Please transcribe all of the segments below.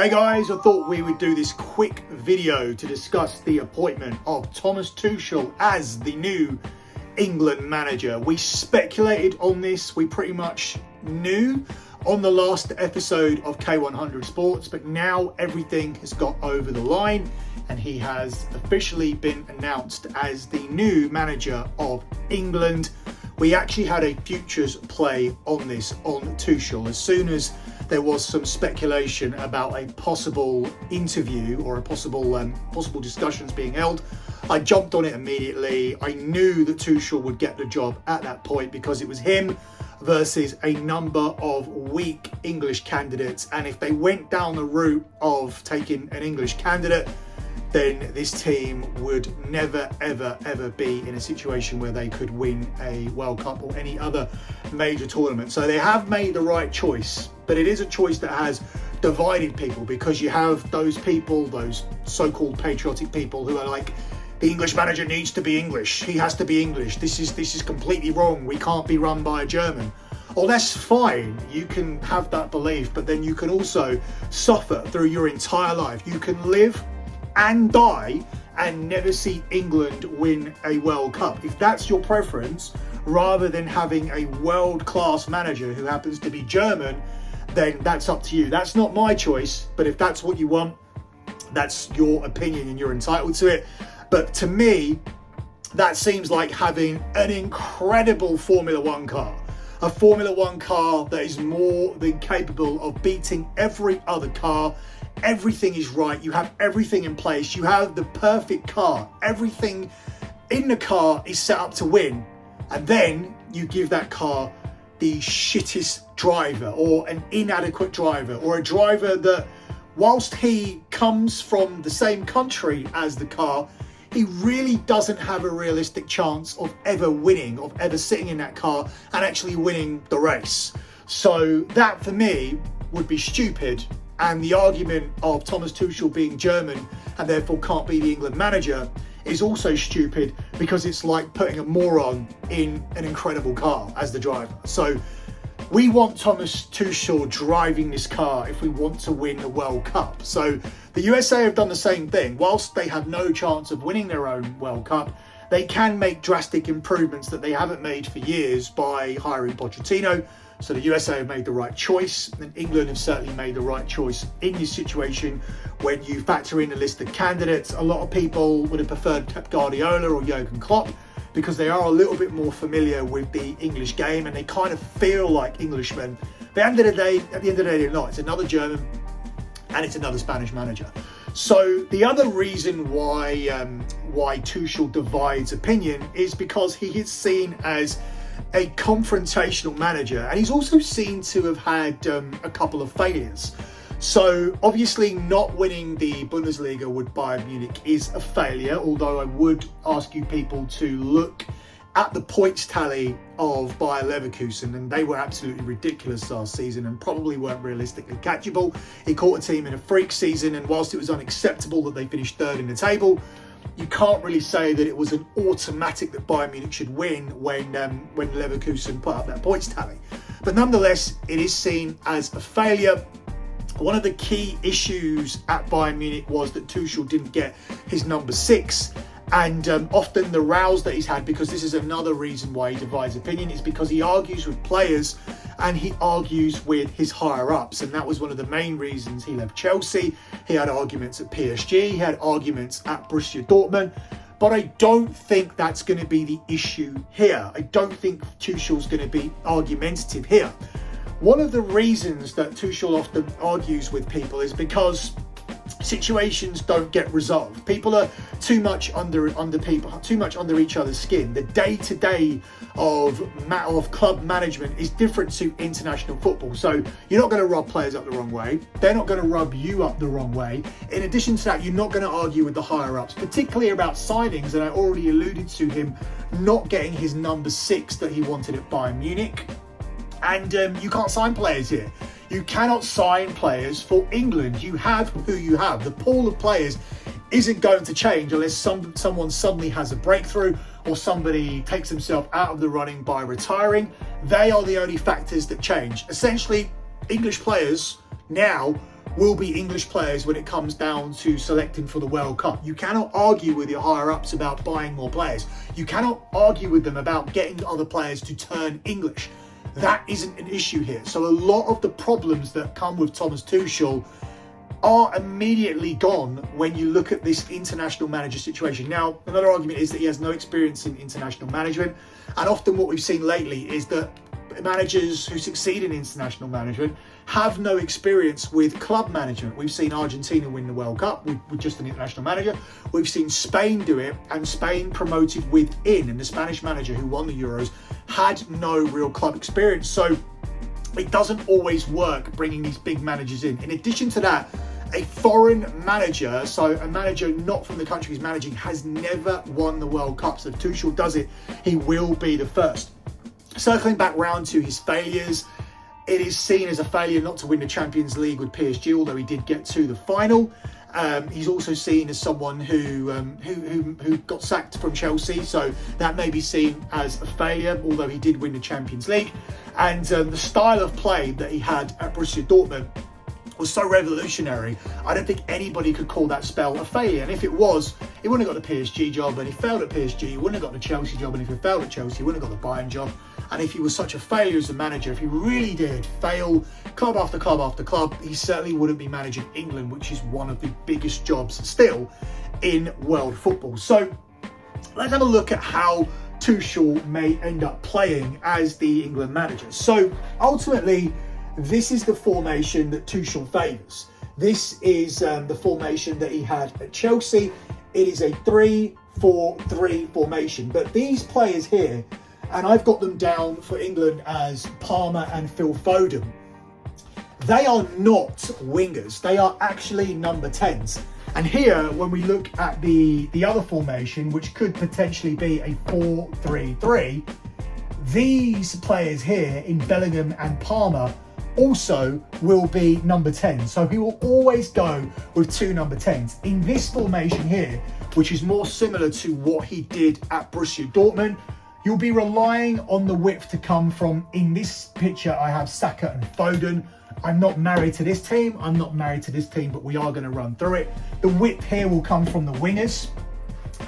Hey guys, I thought we would do this quick video to discuss the appointment of Thomas Tuchel as the new England manager. We speculated on this, we pretty much knew on the last episode of K100 Sports, but now everything has got over the line and he has officially been announced as the new manager of England. We actually had a futures play on this on Tuchel as soon as there was some speculation about a possible interview or a possible discussions being held. I jumped on it immediately. I knew that Tuchel would get the job at that point because it was him versus a number of weak English candidates. And if they went down the route of taking an English candidate, then this team would never, ever be in a situation where they could win a World Cup or any other major tournament. So they have made the right choice, but it is a choice that has divided people because you have those people, those so-called patriotic people who are like, the English manager needs to be English. He has to be English. This is completely wrong. We can't be run by a German. Oh, that's fine. You can have that belief, but then you can also suffer through your entire life. You can live and die and never see England win a World Cup. If that's your preference, rather than having a world-class manager who happens to be German, then that's up to you. That's not my choice, but if that's what you want, that's your opinion and you're entitled to it. But to me, that seems like having an incredible Formula One car. A Formula One car that is more than capable of beating every other car. Everything is right. You have everything in place. You have the perfect car. Everything in the car is set up to win. And then you give that car the shittest driver or an inadequate driver or a driver that, whilst he comes from the same country as the car, he really doesn't have a realistic chance of ever winning, of ever sitting in that car and actually winning the race. So that for me would be stupid. And the argument of Thomas Tuchel being German and therefore can't be the England manager is also stupid because it's like putting a moron in an incredible car as the driver. So we want Thomas Tuchel driving this car if we want to win the World Cup. So the USA have done the same thing. Whilst they have no chance of winning their own World Cup, they can make drastic improvements that they haven't made for years by hiring Pochettino. So the USA have made the right choice, and England have certainly made the right choice in this situation. When you factor in the list of candidates, a lot of people would have preferred Pep Guardiola or Jurgen Klopp because they are a little bit more familiar with the English game and they kind of feel like Englishmen. But at the end of the day, they're not. It's another German and it's another Spanish manager. So the other reason why Tuchel divides opinion is because he is seen as a confrontational manager, and he's also seen to have had a couple of failures. So obviously not winning the Bundesliga with Bayern Munich is a failure, although I would ask you people to look at the points tally of Bayer Leverkusen, and they were absolutely ridiculous last season and probably weren't realistically catchable. He caught a team in a freak season, and whilst it was unacceptable that they finished third in the table, you can't really say that it was an automatic that Bayern Munich should win when Leverkusen put up that points tally. But nonetheless, it is seen as a failure. One of the key issues at Bayern Munich was that Tuchel didn't get his number 6. And often the rows that he's had, because this is another reason why he divides opinion, is because he argues with players and he argues with his higher-ups. And that was one of the main reasons he left Chelsea. He had arguments at PSG, he had arguments at Borussia Dortmund. But I don't think that's going to be the issue here. I don't think Tuchel's going to be argumentative here. One of the reasons that Tuchel often argues with people is because situations don't get resolved. People are too much under each other's skin. The day-to-day of club management is different to international football. So you're not going to rub players up the wrong way. They're not going to rub you up the wrong way. In addition to that, you're not going to argue with the higher-ups, particularly about signings. And I already alluded to him not getting his number 6 that he wanted at Bayern Munich. And you can't sign players here. You cannot sign players for England. You have who you have. The pool of players isn't going to change unless someone suddenly has a breakthrough or somebody takes himself out of the running by retiring. They are the only factors that change. Essentially, English players now will be English players when it comes down to selecting for the World Cup. You cannot argue with your higher ups about buying more players. You cannot argue with them about getting other players to turn English. That isn't an issue here. So a lot of the problems that come with Thomas Tuchel are immediately gone when you look at this international manager situation. Now, another argument is that he has no experience in international management. And often what we've seen lately is that managers who succeed in international management have no experience with club management. We've seen Argentina win the World Cup with just an international manager. We've seen Spain do it, and Spain promoted within, and the Spanish manager who won the Euros had no real club experience. So it doesn't always work bringing these big managers in. In addition to that, a foreign manager, so a manager not from the country he's managing, has never won the World Cup. So if Tuchel does it, he will be the first. Circling back round to his failures, it is seen as a failure not to win the Champions League with PSG, although he did get to the final. He's also seen as someone who got sacked from Chelsea, so that may be seen as a failure, although he did win the Champions League. And the style of play that he had at Borussia Dortmund was so revolutionary, I don't think anybody could call that spell a failure. And if it was, he wouldn't have got the PSG job, and he failed at PSG, he wouldn't have got the Chelsea job, and if he failed at Chelsea, he wouldn't have got the Bayern job. And if he was such a failure as a manager, if he really did fail club after club after club, he certainly wouldn't be managing England, which is one of the biggest jobs still in world football. So let's have a look at how Tuchel may end up playing as the England manager. So ultimately, this is the formation that Tuchel favours. This is the formation that he had at Chelsea. It is a 3-4-3 formation. But these players here, and I've got them down for England as Palmer and Phil Foden, they are not wingers. They are actually number 10s. And here, when we look at the other formation, which could potentially be a 4-3-3, these players here in Bellingham and Palmer also will be number 10. So he will always go with two number 10s. In this formation here, which is more similar to what he did at Borussia Dortmund, you'll be relying on the width to come from, in this picture, I have Saka and Foden. I'm not married to this team, I'm not married to this team, but we are going to run through it. The width here will come from the wingers.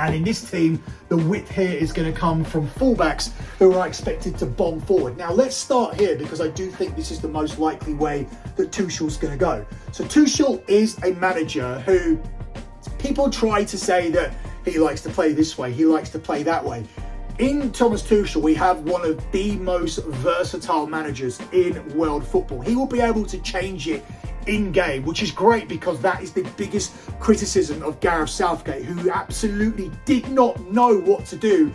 And in this team, the width here is going to come from fullbacks who are expected to bomb forward. Now, let's start here because I do think this is the most likely way that Tuchel's going to go. So Tuchel is a manager who people try to say that he likes to play this way, he likes to play that way. In Thomas Tuchel, we have one of the most versatile managers in world football. He will be able to change it in-game, which is great because that is the biggest criticism of Gareth Southgate, who absolutely did not know what to do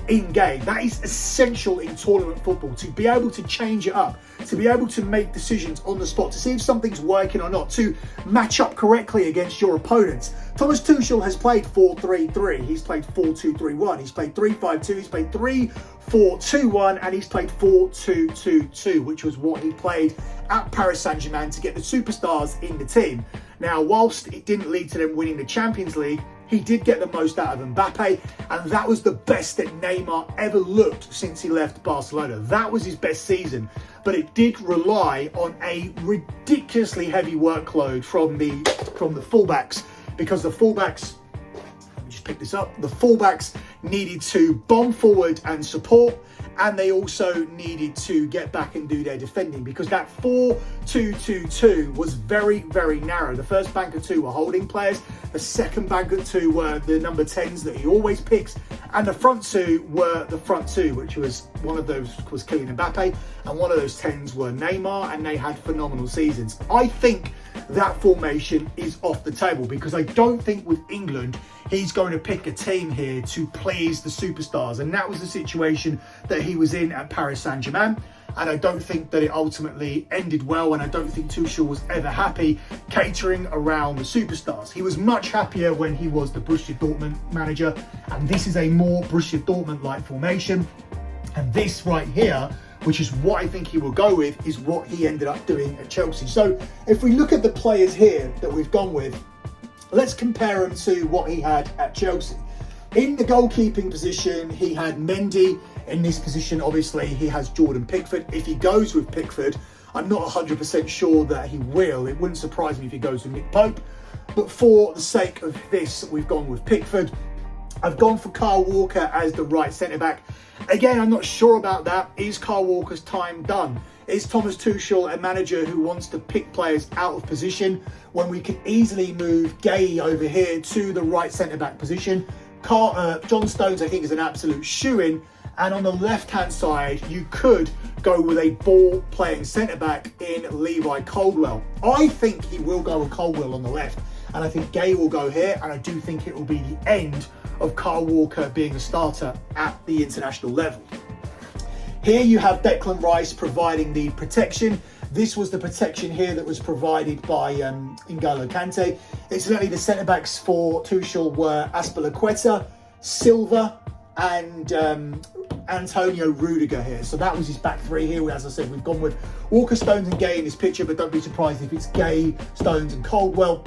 in-game. That is essential in tournament football, to be able to change it up, to be able to make decisions on the spot, to see if something's working or not, to match up correctly against your opponents. Thomas Tuchel has played 4-3-3, he's played 4-2-3-1, he's played 3-5-2, he's played 3-4-2-1, and he's played 4-2-2-2, which was what he played at Paris Saint-Germain to get the superstars in the team. Now, whilst it didn't lead to them winning the Champions League, he did get the most out of Mbappe, and that was the best that Neymar ever looked since he left Barcelona. That was his best season, but it did rely on a ridiculously heavy workload from the fullbacks, because the fullbacks, let me just pick this up, the fullbacks needed to bomb forward and support, and they also needed to get back and do their defending, because that 4-2-2-2 was very, very narrow. The first bank of two were holding players, the second bank of two were the number 10s that he always picks, and the front two were the front two, which was, one of those was Kylian Mbappe, and one of those 10s were Neymar, and they had phenomenal seasons. I think that formation is off the table, because I don't think with England he's going to pick a team here to please the superstars, and that was the situation that he was in at Paris Saint-Germain, and I don't think that it ultimately ended well, and I don't think Tuchel was ever happy catering around the superstars. He was much happier when he was the Borussia Dortmund manager, and this is a more Borussia Dortmund-like formation, and this right here, which is what I think he will go with, is what he ended up doing at Chelsea. So if we look at the players here that we've gone with, let's compare him to what he had at Chelsea. In the goalkeeping position, he had Mendy. In this position, obviously, he has Jordan Pickford. If he goes with Pickford, I'm not 100% sure that he will. It wouldn't surprise me if he goes with Nick Pope. But for the sake of this, we've gone with Pickford. I've gone for Kyle Walker as the right centre-back. Again, I'm not sure about that. Is Kyle Walker's time done? Is Thomas Tuchel a manager who wants to pick players out of position when we can easily move Gay over here to the right centre-back position? John Stones, I think, is an absolute shoo-in. And on the left-hand side, you could go with a ball-playing centre-back in Levi Caldwell. I think he will go with Caldwell on the left. And I think Gay will go here. And I do think it will be the end of Kyle Walker being a starter at the international level. Here you have Declan Rice providing the protection. This was the protection here that was provided by N'Golo Kante. Incidentally, the centre-backs for Tuchel were Azpilicueta, Silva, and Antonio Rudiger here. So that was his back three here. As I said, we've gone with Walker, Stones and Gay in this picture, but don't be surprised if it's Gay, Stones and Caldwell.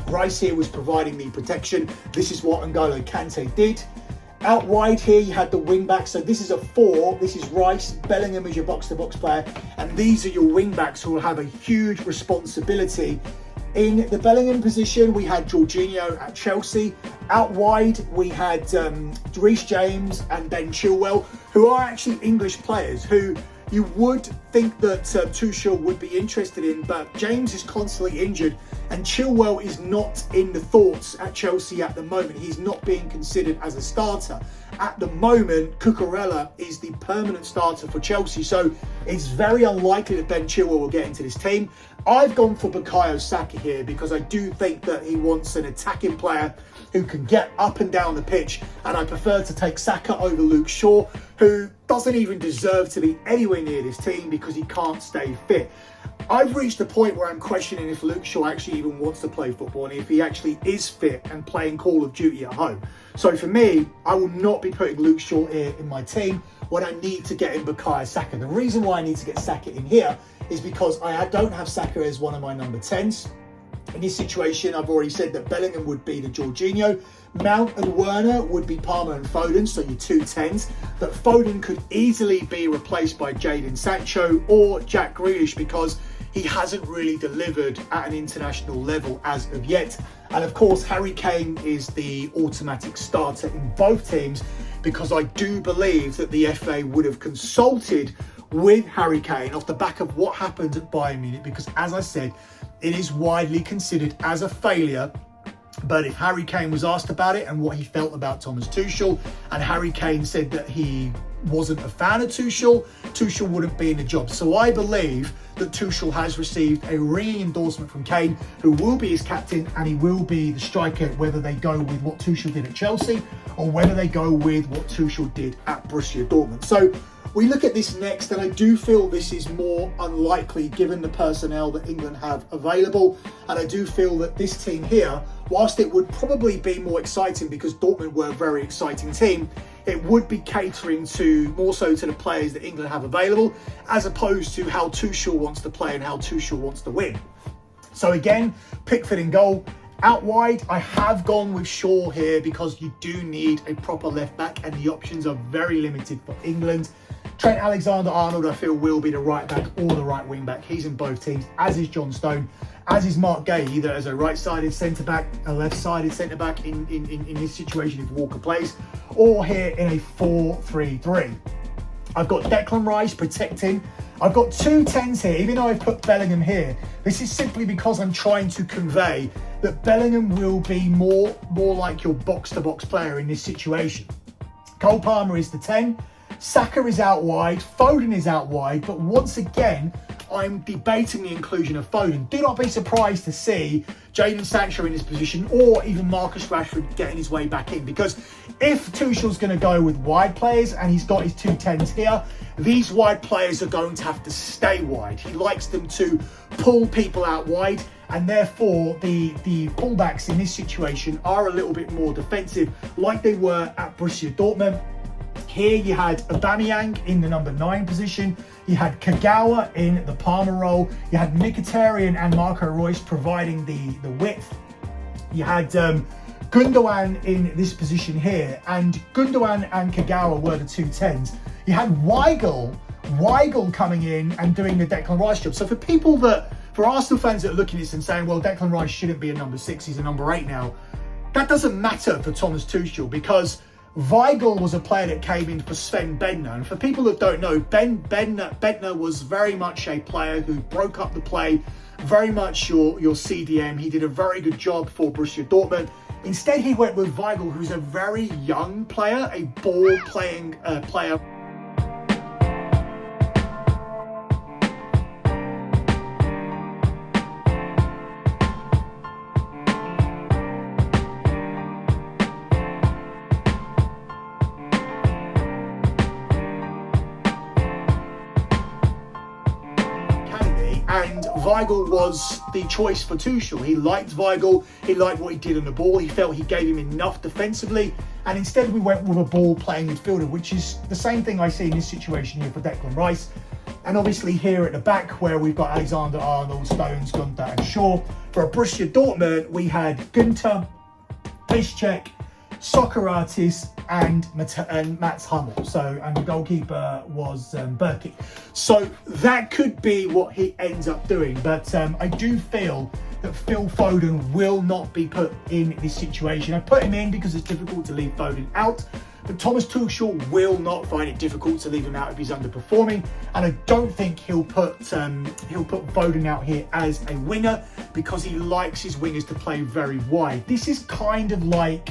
Rice here was providing the protection. This is what N'Golo Kante did. Out wide here, you had the wing back. So this is a 4. This is Rice. Bellingham is your box-to-box player. And these are your wing backs who will have a huge responsibility. In the Bellingham position, we had Jorginho at Chelsea. Out wide, we had Reece James and Ben Chilwell, who are actually English players who you would think that Tuchel would be interested in, but James is constantly injured and Chilwell is not in the thoughts at Chelsea at the moment. He's not being considered as a starter. At the moment, Cucurella is the permanent starter for Chelsea, so it's very unlikely that Ben Chilwell will get into this team. I've gone for Bukayo Saka here because I do think that he wants an attacking player who can get up and down the pitch, and I prefer to take Saka over Luke Shaw, who doesn't even deserve to be anywhere near this team because he can't stay fit. I've reached a point where I'm questioning if Luke Shaw actually even wants to play football and if he actually is fit and playing Call of Duty at home. So for me, I will not be putting Luke Shaw here in my team when I need to get in Bukayo Saka. The reason why I need to get Saka in here is because I don't have Saka as one of my number 10s. In this situation, I've already said that Bellingham would be the Jorginho. Mount and Werner would be Palmer and Foden, so your 2 10s. But Foden could easily be replaced by Jadon Sancho or Jack Grealish because he hasn't really delivered at an international level as of yet. And of course, Harry Kane is the automatic starter in both teams because I do believe that the FA would have consulted with Harry Kane off the back of what happened at Bayern Munich because, as I said, it is widely considered as a failure. But if Harry Kane was asked about it and what he felt about Thomas Tuchel, and Harry Kane said that he wasn't a fan of Tuchel, Tuchel wouldn't be in the job. So I believe that Tuchel has received a ringing endorsement from Kane, who will be his captain and he will be the striker, whether they go with what Tuchel did at Chelsea or whether they go with what Tuchel did at Borussia Dortmund. So we look at this next, and I do feel this is more unlikely given the personnel that England have available. And I do feel that this team here, whilst it would probably be more exciting because Dortmund were a very exciting team, it would be catering to more so to the players that England have available, as opposed to how Tuchel wants to play and how Tuchel wants to win. So again, Pickford in goal. Out wide, I have gone with Shaw here because you do need a proper left back and the options are very limited for England. Trent Alexander-Arnold, I feel, will be the right back or the right wing back. He's in both teams, as is John Stone, as is Mark Gay, either as a right-sided centre-back, a left-sided centre-back in this situation if Walker plays, or here in a 4-3-3. I've got Declan Rice protecting. I've got 2 10s here, even though I've put Bellingham here. This is simply because I'm trying to convey that Bellingham will be more like your box-to-box player in this situation. Cole Palmer is the 10. Saka is out wide, Foden is out wide, but once again, I'm debating the inclusion of Foden. Do not be surprised to see Jadon Sancho in this position or even Marcus Rashford getting his way back in, because if Tuchel's going to go with wide players and he's got his 2 10s here, these wide players are going to have to stay wide. He likes them to pull people out wide, and therefore the fullbacks in this situation are a little bit more defensive like they were at Borussia Dortmund. Here you had Aubameyang in the number 9 position. You had Kagawa in the Palmer role. You had Mkhitaryan and Marco Reus providing the width. You had Gundogan in this position here. And Gundogan and Kagawa were the 2 10s. You had Weigl Weigl coming in and doing the Declan Rice job. So for Arsenal fans that are looking at this and saying, well, Declan Rice shouldn't be a number 6, he's a number 8 now, that doesn't matter for Thomas Tuchel, because Weigl was a player that came in for Sven Bender. And for people that don't know, Bender was very much a player who broke up the play, very much your CDM. He did a very good job for Borussia Dortmund. Instead, he went with Weigl, who's a very young player, a ball-playing player. And Weigl was the choice for Tuchel. He liked Weigl, he liked what he did on the ball, he felt he gave him enough defensively, and instead we went with a ball-playing midfielder, which is the same thing I see in this situation here for Declan Rice. And obviously here at the back, where we've got Alexander-Arnold, Stones, Gunther and Shaw. For Borussia Dortmund, we had Gunther, Piszczek, Socrates and Mats Hummel. And the goalkeeper was Berkey. So that could be what he ends up doing. But I do feel that Phil Foden will not be put in this situation. I put him in because it's difficult to leave Foden out. But Thomas Tuchel will not find it difficult to leave him out if he's underperforming, and I don't think he'll put Foden out here as a winger, because he likes his wingers to play very wide. This is kind of like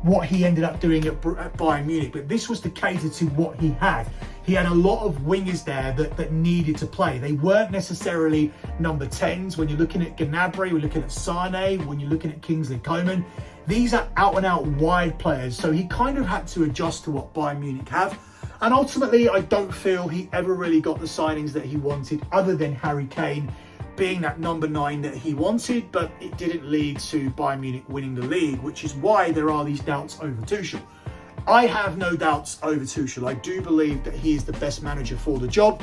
what he ended up doing at Bayern Munich, but this was to cater to what he had. He had a lot of wingers there that needed to play. They weren't necessarily number 10s. When you're looking at Gnabry, we're looking at Sane, when you're looking at Kingsley Coman, these are out-and-out wide players. So he kind of had to adjust to what Bayern Munich have. And ultimately, I don't feel he ever really got the signings that he wanted, other than Harry Kane being that number 9 that he wanted, but it didn't lead to Bayern Munich winning the league, which is why there are these doubts over Tuchel. I have no doubts over Tuchel. I do believe that he is the best manager for the job,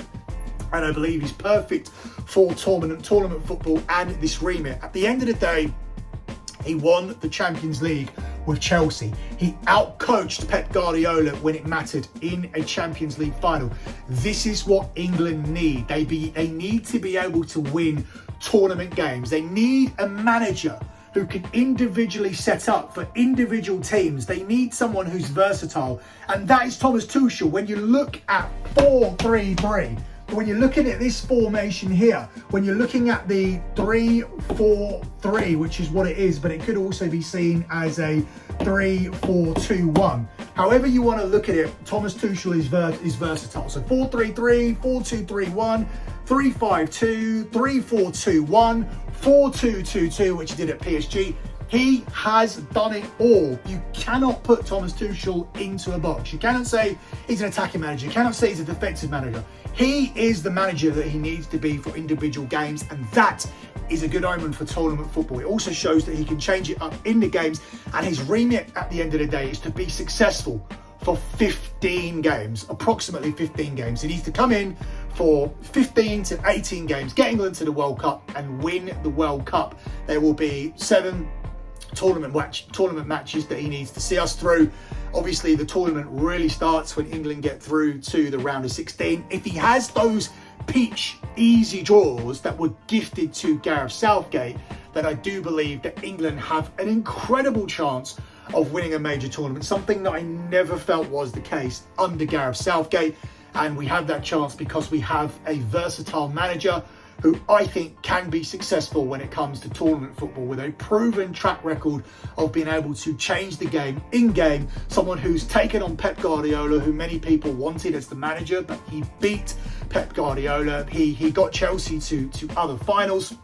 and I believe he's perfect for tournament football and this remit. At the end of the day, he won the Champions League with Chelsea. He outcoached Pep Guardiola when it mattered in a Champions League final. This is what England need. They need to be able to win tournament games. They need a manager who can individually set up for individual teams. They need someone who's versatile, and that is Thomas Tuchel. When you look at 4-3-3, when you're looking at this formation here, when you're looking at the 3-4-3, which is what it is, but it could also be seen as a 3-4-2-1. However you want to look at it, Thomas Tuchel is versatile. So 4-3-3, 4-2-3-1, 3-5-2, 3-4-2-1, 4-2-2-2, which he did at PSG. He has done it all. You cannot put Thomas Tuchel into a box. You cannot say he's an attacking manager. You cannot say he's a defensive manager. He is the manager that he needs to be for individual games, and that is a good omen for tournament football. It also shows that he can change it up in the games, and his remit at the end of the day is to be successful for 15 games, approximately 15 games. He needs to come in for 15 to 18 games, get England to the World Cup and win the World Cup. There will be 7 tournament matches that he needs to see us through. Obviously, the tournament really starts when England get through to the round of 16. If he has those peach easy draws that were gifted to Gareth Southgate, then I do believe that England have an incredible chance of winning a major tournament, something that I never felt was the case under Gareth Southgate. And we have that chance because we have a versatile manager who I think can be successful when it comes to tournament football, with a proven track record of being able to change the game in-game. Someone who's taken on Pep Guardiola, who many people wanted as the manager, but he beat Pep Guardiola. He got Chelsea to other finals.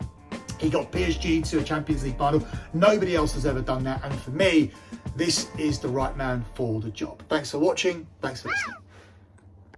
He got PSG to a Champions League final. Nobody else has ever done that. And for me, this is the right man for the job. Thanks for watching. Thanks for listening.